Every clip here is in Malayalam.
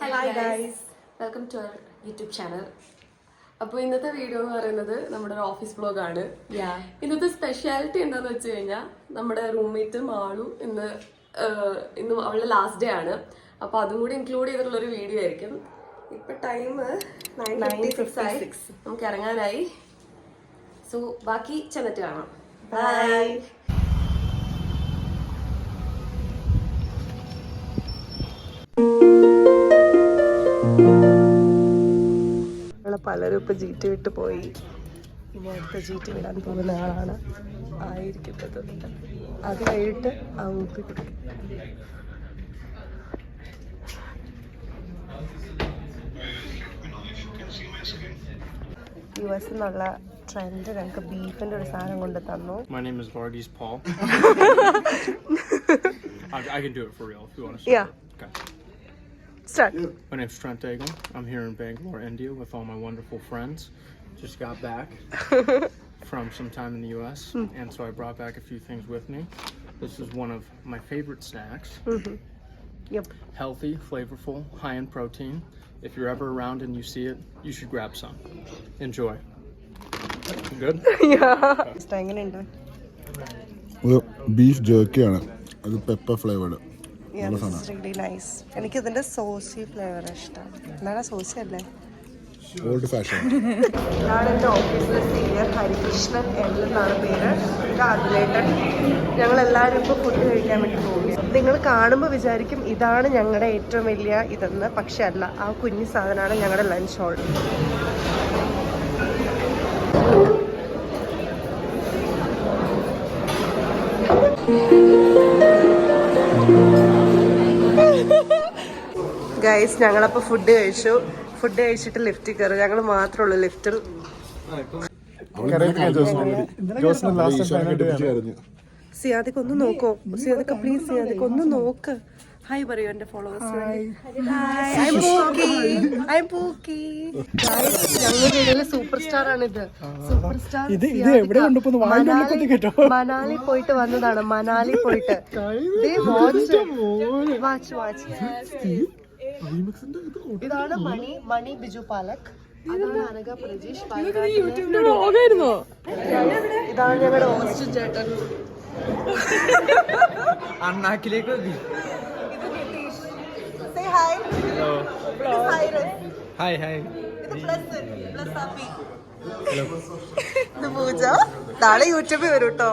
Hi guys, welcome to our YouTube channel. അപ്പോൾ ഇന്നത്തെ വീഡിയോ എന്ന് പറയുന്നത് നമ്മുടെ ഒരു ഓഫീസ് വ്ലോഗ് ആണ്. ഇന്നത്തെ സ്പെഷ്യാലിറ്റി എന്താന്ന് വെച്ച് കഴിഞ്ഞാൽ നമ്മുടെ റൂംമേറ്റ് മാളു ഇന്ന് അവളുടെ ലാസ്റ്റ് ഡേ ആണ്. അപ്പോൾ അതും കൂടി ഇൻക്ലൂഡ് ചെയ്തിട്ടുള്ള ഒരു വീഡിയോ ആയിരിക്കും. ഇപ്പൊ ടൈം 9:56 നമുക്ക് ഇറങ്ങാനായി. സോ ബാക്കി ചെന്നിട്ട് കാണാം. ബൈ. പലരും ഇപ്പൊ ജീറ്റ് വിട്ട് പോയി. ഇനി അടുത്ത ജീറ്റ് വിടാൻ പോകുന്ന ആളാണ് ആയിരിക്കുന്നത്. അത് കഴിഞ്ഞിട്ട് ആ ഊപ്പി കൊടുക്കും. US എന്നുള്ള ട്രെൻഡ് ഞങ്ങൾക്ക് ബീഫിന്റെ ഒരു സാധനം കൊണ്ട് തന്നു. My name is Varghese Paul. I can do it for real if you want to. Yeah. Okay. Start. My name's Trent Daigle. I'm here in Bangalore, India with all my wonderful friends. Just got back from some time in the US, and so I brought back a few things with me. This is one of my favorite snacks. Yep. Healthy, flavorful, high in protein. If you're ever around and you see it, you should grab some. Enjoy. Good? Yeah. എങ്ങനെയുണ്ട്? ബീഫ് ജേർക്കി ആണ്. അത് pepper flavoured. Yeah, this is really nice. എനിക്ക് ഇതിന്റെ സോസി ഫ്ലേവർ ഇഷ്ടം. എന്താണ് സോസി അല്ലേ? Old fashion. ഞാൻ എൻ്റെ ഓഫീസിലെ സീനിയർ ഹരികൃഷ്ണൻ എന്നാണ് പേര്. അതിലേട്ടൻ. ഞങ്ങളെല്ലാവരും ഇപ്പോൾ ഫുഡ് കഴിക്കാൻ വേണ്ടി പോവുകയാണ്. നിങ്ങൾ കാണുമ്പോൾ വിചാരിക്കും ഇതാണ് ഞങ്ങളുടെ ഏറ്റവും വലിയ ഇതെന്ന്. പക്ഷെ അല്ല, ആ കുഞ്ഞു സാധനമാണ് ഞങ്ങളുടെ ലഞ്ച് ഹോൾ. ഗൈസ്, ഞങ്ങളപ്പോൾ ഫുഡ് കഴിച്ചിട്ട് ലിഫ്റ്റിൽ കയറി. ഞങ്ങൾ മാത്രമേ ഉള്ളൂ ലിഫ്റ്റിൽ. സിയാദിക്ക് ഒന്ന് നോക്കോ? സിയാദിക്ക് പ്ലീസ്, സിയാദിക്ക് ഒന്ന് നോക്ക്. ഹായ് പറയൂ എൻ്റെ ഫോളോവേഴ്സ്. ഞങ്ങളുടെ ഇടയിലെ സൂപ്പർ സ്റ്റാർ ആണിത്. സൂപ്പർ സ്റ്റാർ മനാലി പോയിട്ട് വന്നതാണ്. മനാലി പോയിട്ട് വാച്ച് ഇതാണ് മണി ബിജു പാലക്. അതാണ് അനഘ പ്രജീഷ്. ഇതാണ് ഞങ്ങളുടെ ഓസ്റ്റിൻ ചേട്ടൻ. അണ്ണാക്കിലേക്ക് പൂജ നാളെ യൂട്യൂബിൽ വരും കേട്ടോ.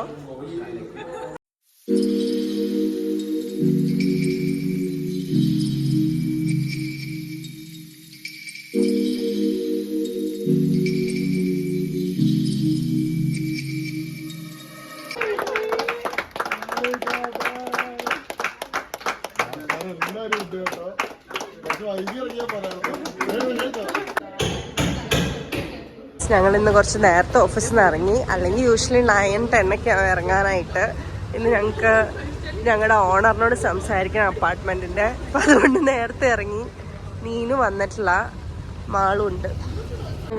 ഞങ്ങൾ ഇന്ന് കുറച്ച് നേരത്തെ ഓഫീസിൽ നിന്ന് ഇറങ്ങി. അല്ലെങ്കിൽ യൂഷ്വലി 9-10 ഇറങ്ങാനായിട്ട്. ഇന്ന് ഞങ്ങൾക്ക് ഞങ്ങളുടെ ഓണറിനോട് സംസാരിക്കണം അപ്പാർട്ട്മെൻറ്റിൻ്റെ. അപ്പം അതുകൊണ്ട് നേരത്തെ ഇറങ്ങി. നീനു വന്നിട്ടില്ല, മാളുണ്ട്.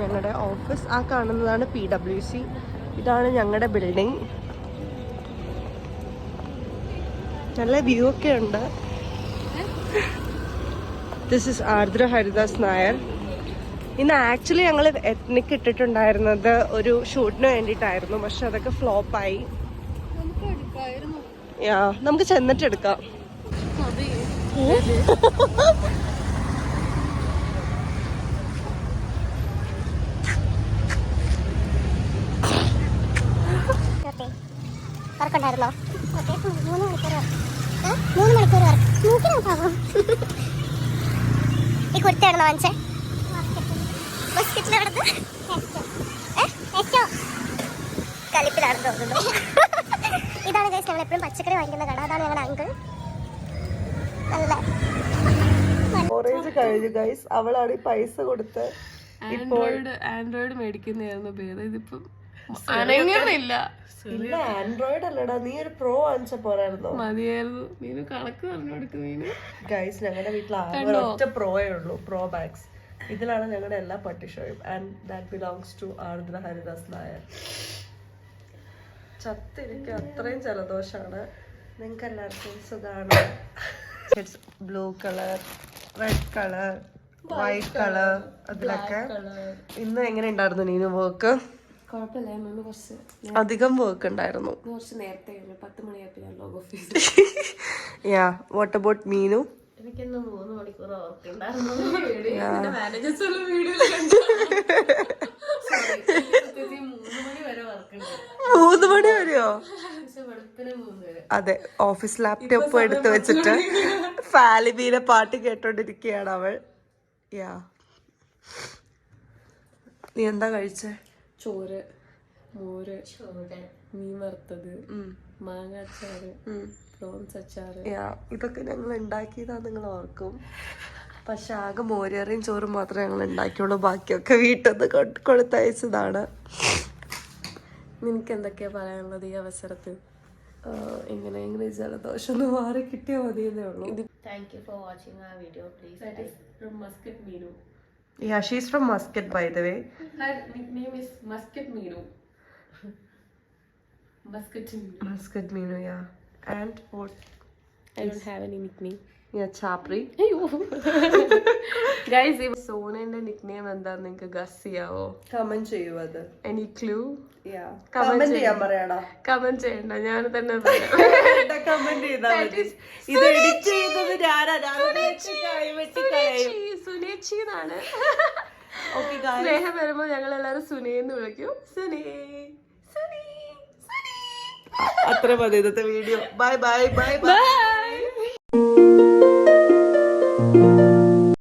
ഞങ്ങളുടെ ഓഫീസ് ആ കാണുന്നതാണ് PWC. ഇതാണ് ഞങ്ങളുടെ ബിൽഡിംഗ്. നല്ല വ്യൂ ഒക്കെ ഉണ്ട്. ദിസ് ഇസ് ആർദ്ര ഹരിദാസ് നായർ. ഇന്ന് ആക്ച്വലി ഞങ്ങൾ എത്നിക് ഇട്ടിട്ടുണ്ടായിരുന്നത് ഒരു ഷൂട്ടിന് വേണ്ടിയിട്ടായിരുന്നു. പക്ഷെ അതൊക്കെ ഫ്ലോപ്പായി. നമുക്ക് ചെന്നിട്ട് എടുക്കാം. വർക്കുണ്ടായിരുന്നോ? 3 മണിക്കൂർ വർക്ക്. ഈ കുർത്തയാണോ വാങ്ങിച്ചേ? കളിപ്പിലാണ് തോന്നുന്നു. ഇതാണ് ഗൈസ് ഞങ്ങൾ എപ്പോഴും പച്ചക്കറി വാങ്ങിക്കുന്ന കട. അതാണ് ഞങ്ങളുടെ അങ്കിൾ. നല്ല ഓറഞ്ച് കഴിഞ്ഞു ഗൈസ്. അവളാണ് ഈ പൈസ കൊടുത്ത് ആൻഡ്രോയിഡ് മേടിക്കുന്നതായിരുന്നു ഭേദം. ഇതിപ്പം അനങ്ങുന്നില്ല. ഇല്ല, ആൻഡ്രോയിഡ് അല്ലടാ. നീ ഒരു പ്രോ വാങ്ങിച്ച പോരായിരുന്നോ? മതിയായിരുന്നു. നീನು കണക്ക് പറഞ്ഞു കൊടുക്കും. നീನು ഗൈസ് ഞങ്ങളുടെ വീട്ടിൽ ആകെ ഒറ്റ പ്രോയേ ഉള്ളൂ, പ്രോ ബാഗ്സ്. ഇതിലാണ് ഞങ്ങളുടെ എല്ലാ പട്ടിഷോയും. ആൻഡ് ദാറ്റ് ബിലോങ്സ് ടു ആർദ്ര ഹരിദാസ് നായർ. ചത്തിരിക്കും, അത്രയും ജലദോഷമാണ്. നിങ്ങൾക്ക് എല്ലാവർക്കും സുഖമാണ്. It's blue colour red colour, white colour, അതിലൊക്കെ. ഇന്ന് എങ്ങനെ ഉണ്ടായിരുന്നു നീനു വർക്ക്? കുഴപ്പമില്ല, ഇന്ന് കുറച്ച് അധികം വർക്ക് ഉണ്ടായിരുന്നു. കുറച്ച് നേരത്തെ 10 മണിയായപ്പോൾ ഞാൻ ലോഗ് ഓഫ് ചെയ്തു. യാ, വാട്ട് അബൌട്ട് മീനു? എനിക്കിന്ന് 3 മണിക്കൂർ വർക്ക് ഉണ്ടായിരുന്നു. മാനേജേഴ്സ് 3 മണി വരെ വർക്ക് ഉണ്ട്. 3 മണി വരെയോ? പക്ഷെ വെളുപ്പിന് 3 വരെ. അതെ, ഓഫീസ് ലാപ്ടോപ്പ് എടുത്ത് വെച്ചിട്ട് ഫാലിബീനെ പാട്ട് കേട്ടോണ്ടിരിക്കുകയാണ് അവൾ. യാ, നീ എന്താ കഴിച്ചേ? ചോറ്, മോര്, മീൻ വറുത്തത്, മാങ്ങ അച്ചാറ്, പ്രോൺസ് അച്ചാറ്. യാ, ഇതൊക്കെ ഞങ്ങൾ ഉണ്ടാക്കിയതാ, നിങ്ങൾ ഓർക്കും. പക്ഷെ ആകെ മോരേറിയും ചോറും മാത്രമേ ഞങ്ങൾ ഉണ്ടാക്കിയുള്ളൂ, ബാക്കിയൊക്കെ വീട്ടിൽ നിന്ന് കൊടുത്തയച്ചതാണ്. നിനക്ക് എന്തൊക്കെയാ പറയാനുള്ളത് ഈ അവസരത്തിൽ? എങ്ങനെ ജലദോഷം ഒന്ന് മാറി കിട്ടിയാൽ മതിയെന്നേ ഉള്ളൂ. Thank you for watching our video, please. That is from Muscat Meenu. Yeah, she's from Muscat, by the way. Her nickname is Muscat Meenu. Muscat Meenu. Muscat Meenu, yeah. And what? I don't have any nickname. Yeah, Chapri. Guys, if Sona's nickname എന്താന്ന് നിങ്ങൾക്ക് ഗസ് ചെയ്യാവോ? കമന്റ് ചെയ്യൂ അത്. Any clue? Yeah. Comment comment ചെയ്യാൻ പറയടാ. കമന്റ് ചെയ്യണ്ട, ഞാൻ തന്നെ പറയാം. കമന്റ് ചെയ്താൽ മതി. ഇത് എഡിറ്റ് ചെയ്തത് സുനേച്ചി എന്നാണ്. Okay, guys. സ്നേഹം വരുമ്പോ ഞങ്ങൾ എല്ലാരും സുനേന്ന് വിളിക്കും. സുനേ സുനേ സുനേ. അത്ര മതി ഇന്നത്തെ video. Bye bye bye bye.